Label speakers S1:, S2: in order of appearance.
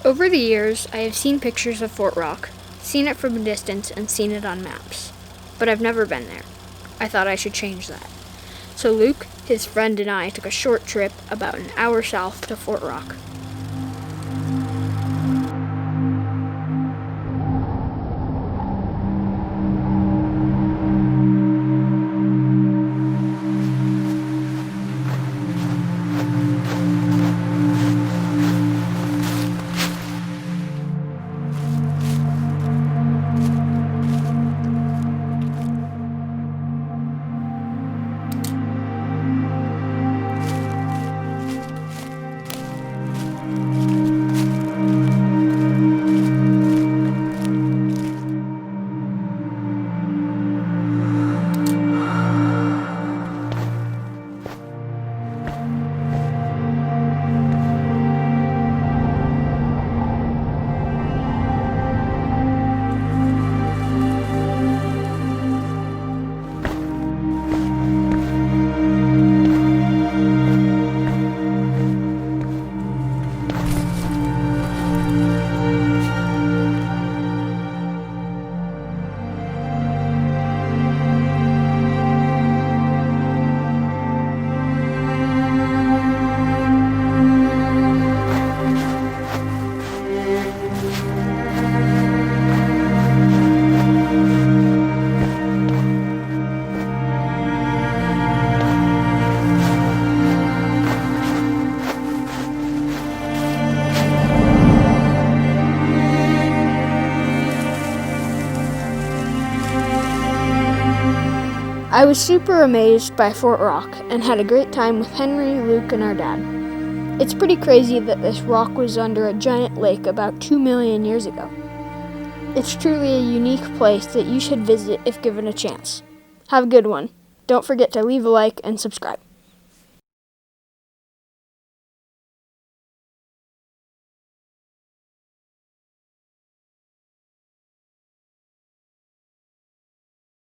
S1: Over the years, I have seen pictures of Fort Rock, seen it from a distance, and seen it on maps. But I've never been there. I thought I should change that. So Luke, his friend, and I took a short trip about an hour south to Fort Rock. I was super amazed by Fort Rock and had a great time with Henry, Luke, and our dad. It's pretty crazy that this rock was under a giant lake about 2 million years ago. It's truly a unique place that you should visit if given a chance. Have a good one. Don't forget to leave a like and subscribe.